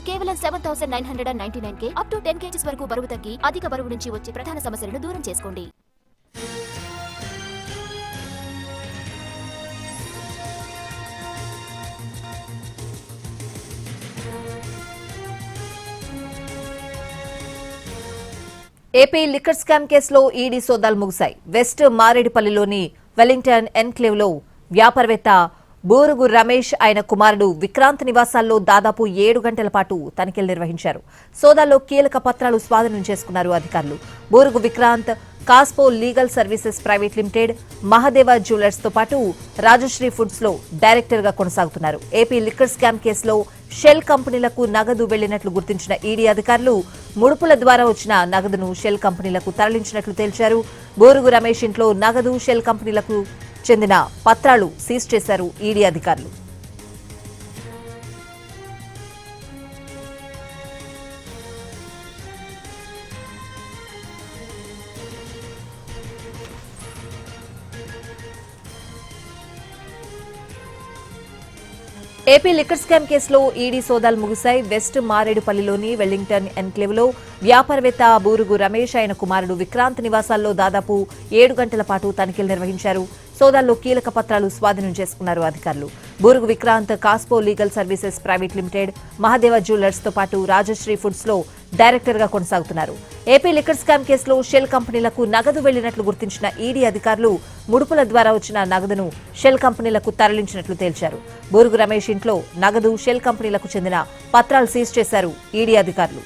కేవలం 7,999 up to 10 kgs వరకు బరువు తగ్గి అధిక బరువు నుంచి వచ్చే ప్రధాన సమస్యలను దూరం చేసుకోండి. ఏపీ లిక్కర్ స్కామ్ కేసులో ఈడీ సోదాలు ముగిశాయి. వెస్ట్ మారేడుపల్లిలోని వెలింగ్టన్ ఎన్క్లేవ్ లో వ్యాపారవేత్త బూరుగు రమేష్ ఆయన కుమారుడు విక్రాంత్ నివాసాల్లో దాదాపు 7 గంటల పాటు తనిఖీలు నిర్వహించారు. సోదాల్లో కీలక పత్రాలు స్వాధీనం చేసుకున్నారు అధికారులు. బూరుగు విక్రాంత్ కాస్పో legal services private limited, Mahadeva jewellers తో పాటు రాజశ్రీ ఫుడ్స్ లో డైరెక్టర్ గా కొనసాగుతున్నారు. ఏపీ లిక్కర్ స్కామ్ కేసులో షెల్ కంపెనీలకు నగదు వెళ్లినట్లు గుర్తించిన ఈడీ అధికారులు ముడుపుల ద్వారా వచ్చిన నగదును షెల్ కంపెనీలకు తరలించినట్లు తేల్చారు. బూరుగు రమేష్ ఇంట్లో నగదు, షెల్ కంపెనీలకు చెందిన పత్రాలు సీజ్ చేశారు ఈడీ అధికారులు. ఏపీ లిక్కర్ స్కామ్ కేసులో ఈడీ సోదాలు ముగిశాయి. వెస్ట్ మారేడుపల్లిలోని వెల్లింగ్టన్ ఎన్క్లేవ్ లో వ్యాపారవేత్త బూరుగు రమేష్ ఆయన కుమారుడు విక్రాంత్ నివాసాల్లో దాదాపు 7 గంటల పాటు తనిఖీలు నిర్వహించారు. సోదాల్లో కీలక పత్రాలు స్వాధీనం చేసుకున్నారు అధికారులు. బూరుగు విక్రాంత్ కాస్పో legal services private limited, Mahadeva jewellers తో పాటు రాజశ్రీ ఫుడ్స్ లో డైరెక్టర్ గా కొనసాగుతున్నారు. ఏపీ లిక్కర్ స్కామ్ కేసులో షెల్ కంపెనీలకు నగదు వెళ్లినట్లు గుర్తించిన ఈడీ అధికారులు ముడుపుల ద్వారా వచ్చిన నగదును షెల్ కంపెనీలకు తరలించినట్లు తేల్చారు. బూరుగు రమేష్ ఇంట్లో నగదు, షెల్ కంపెనీలకు చెందిన పత్రాలు సీజ్ చేశారు ఈడీ అధికారులు.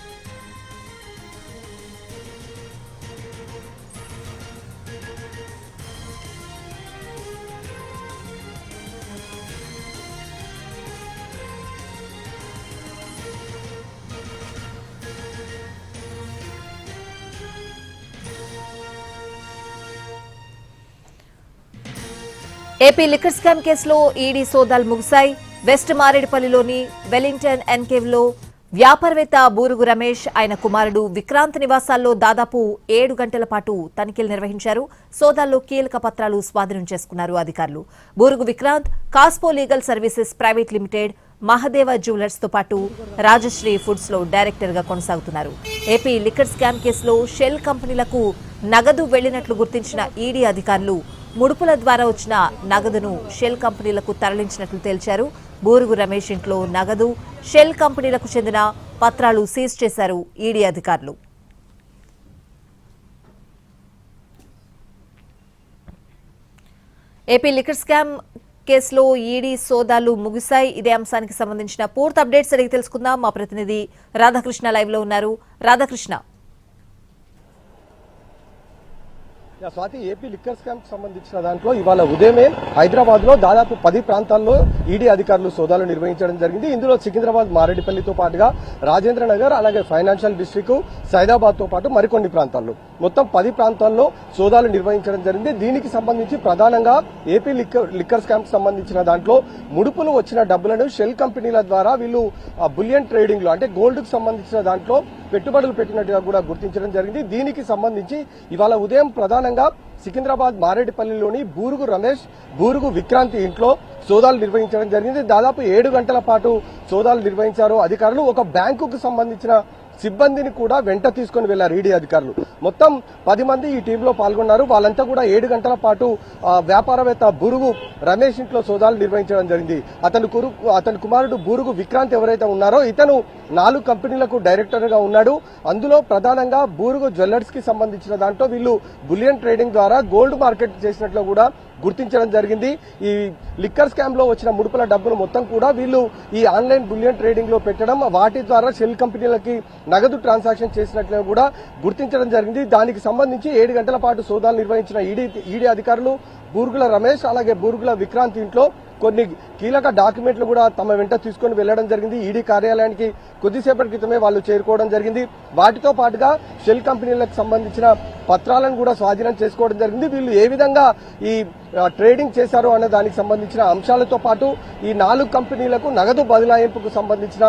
ఏపీ లిక్కర్ స్కామ్ కేసులో ఈడీ సోదాలు ముగిశాయి. వెస్ట్ మారేడుపల్లిలోని వెలింగ్టన్ ఎన్కేవ్ లో వ్యాపారవేత్త బూరుగు రమేష్ ఆయన కుమారుడు విక్రాంత్ నివాసాల్లో దాదాపు 7 గంటల పాటు తనిఖీలు నిర్వహించారు. సోదాల్లో కీలక పత్రాలు స్వాధీనం చేసుకున్నారు అధికారులు. బూరుగు విక్రాంత్ కాస్పో legal services private limited, Mahadeva jewellers తో పాటు రాజశ్రీ ఫుడ్స్ లో డైరెక్టర్ గా కొనసాగుతున్నారు. ఏపీ లిక్కర్ స్కామ్ కేసులో షెల్ కంపెనీలకు నగదు వెళ్లినట్లు గుర్తించిన ఈడీ అధికారులు ముడుపుల ద్వారా వచ్చిన నగదును షెల్ కంపెనీలకు తరలించినట్లు తేల్చారు. బూరుగు రమేష్ ఇంట్లో నగదు, షెల్ కంపెనీలకు చెందిన పత్రాలు సీజ్ చేశారు ఈడీ అధికారులు. ఏపీ లిక్కర్ స్కామ్ కేసులో ఈడీ సోదాలు ముగిశాయి. ఇదే అంశానికి సంబంధించిన పూర్తి అప్డేట్స్ అడిగి తెలుసుకుందాం. మా ప్రతినిధి రాధాకృష్ణ లైవ్ లో ఉన్నారు. Radhakrishna, Swathi, AP liquor scam కి సంబంధించిన దాంట్లో ఇవాళ ఉదయమే హైదరాబాద్ లో దాదాపు 10 ప్రాంతాల్లో ఈడీ అధికారులు సోదాలు నిర్వహించడం జరిగింది. ఇందులో సికింద్రాబాద్, మారేడుపల్లితో పాటుగా రాజేంద్ర నగర్, అలాగే ఫైనాన్షియల్ డిస్ట్రిక్ట్, సైదాబాద్ తో పాటు మరికొన్ని ప్రాంతాల్లో మొత్తం 10 ప్రాంతాల్లో సోదాలు నిర్వహించడం జరిగింది. దీనికి సంబంధించి ప్రధానంగా ఏపీ లిక్కర్ స్కామ్ కి సంబంధించిన దాంట్లో ముడుపులు వచ్చిన డబ్బులను షెల్ కంపెనీల ద్వారా వీళ్ళు బులియన్ ట్రేడింగ్ లో అంటే గోల్డ్ కు సంబంధించిన దాంట్లో పెట్టుబడులు పెట్టినట్టుగా కూడా గుర్తించడం జరిగింది. దీనికి సంబంధించి ఇవాళ ఉదయం ప్రధానంగా సికింద్రాబాద్ మారేడుపల్లిలోని బూరుగు రమేష్, బూరుగు విక్రాంత్ ఇంట్లో సోదాలు నిర్వహించడం జరిగింది. దాదాపు 7 గంటల పాటు సోదాలు నిర్వహించారు అధికారులు. ఒక బ్యాంకుకు సంబంధించిన సిబ్బందిని కూడా వెంట తీసుకుని వెళ్లారు ఈడీ అధికారులు. మొత్తం 10 మంది ఈ టీంలో పాల్గొన్నారు. వాళ్ళంతా కూడా 7 గంటల పాటు వ్యాపారవేత్త బూరుగు రమేష్ ఇంట్లో సోదాలు నిర్వహించడం జరిగింది. అతని కుమారుడు బూరుగు విక్రాంత్ ఎవరైతే ఉన్నారో ఇతను 4 కంపెనీలకు డైరెక్టర్ గా ఉన్నాడు. అందులో ప్రధానంగా బూరుగు జ్యువెలర్స్ కి సంబంధించిన దాంట్లో వీళ్ళు బులియన్ ట్రేడింగ్ ద్వారా గోల్డ్ మార్కెట్ చేసినట్లు కూడా గుర్తించడం జరిగింది. ఈ లిక్కర్ స్కామ్ లో వచ్చిన ముడుపుల డబ్బును మొత్తం కూడా వీళ్ళు ఈ ఆన్లైన్ బులియన్ ట్రేడింగ్ లో పెట్టడం, వాటి ద్వారా షెల్ కంపెనీలకి నగదు ట్రాన్సాక్షన్ చేసినట్లు కూడా గుర్తించడం జరిగింది. దానికి సంబంధించి 7 గంటల పాటు సోదాలు నిర్వహించిన ఈడీ అధికారులు బూరుగుల రమేష్ అలాగే బూరుగుల విక్రాంత్ ఇంట్లో కొన్ని కీలక డాక్యుమెంట్లు కూడా తమ వెంట తీసుకుని వెళ్లడం జరిగింది. ఈడీ కార్యాలయానికి కొద్దిసేపటి క్రితమే వాళ్ళు చేరుకోవడం జరిగింది. వాటితో పాటుగా షెల్ కంపెనీలకు సంబంధించిన పత్రాలను కూడా స్వాధీనం చేసుకోవడం జరిగింది. వీళ్ళు ఏ విధంగా ఈ ట్రేడింగ్ చేశారు అనే దానికి సంబంధించిన అంశాలతో పాటు ఈ 4 కంపెనీలకు నగదు బదలాయింపుకు సంబంధించిన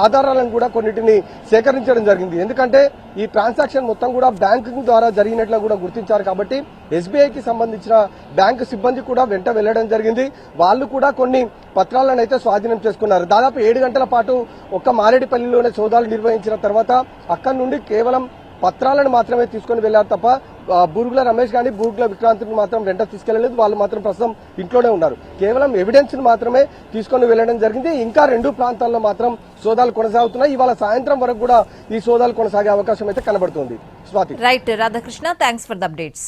ఆధారాలను కూడా కొన్నిటిని సేకరించడం జరిగింది. ఎందుకంటే ఈ ట్రాన్సాక్షన్ మొత్తం కూడా బ్యాంకింగ్ ద్వారా జరిగినట్లు కూడా గుర్తించారు. కాబట్టి ఎస్బీఐకి సంబంధించిన బ్యాంకు సిబ్బంది కూడా వెంట వెళ్లడం జరిగింది. వాళ్ళు కూడా కొన్ని పత్రాలను అయితే స్వాధీనం చేసుకున్నారు. దాదాపు 7 గంటల పాటు ఒక్క మారేడుపల్లిలోనే సోదాలు నిర్వహించిన తర్వాత అక్కడి నుండి కేవలం పత్రాలను మాత్రమే తీసుకుని వెళ్లారు తప్ప బూరుగుల రమేష్ గాని బూరుగుల విక్రాంతిని మాత్రం వెంట తీసుకెళ్లలేదు. వాళ్ళు మాత్రం ప్రస్తుతం ఇంట్లోనే ఉన్నారు. కేవలం ఎవిడెన్స్ ను మాత్రమే తీసుకుని వెళ్లడం జరిగింది. ఇంకా 2 ప్రాంతాల్లో మాత్రం సోదాలు కొనసాగుతున్నాయి. ఇవాళ సాయంత్రం వరకు కూడా ఈ సోదాలు కొనసాగే అవకాశం అయితే కనబడుతుంది. Swathi. Right Radhakrishna, thanks for the updates.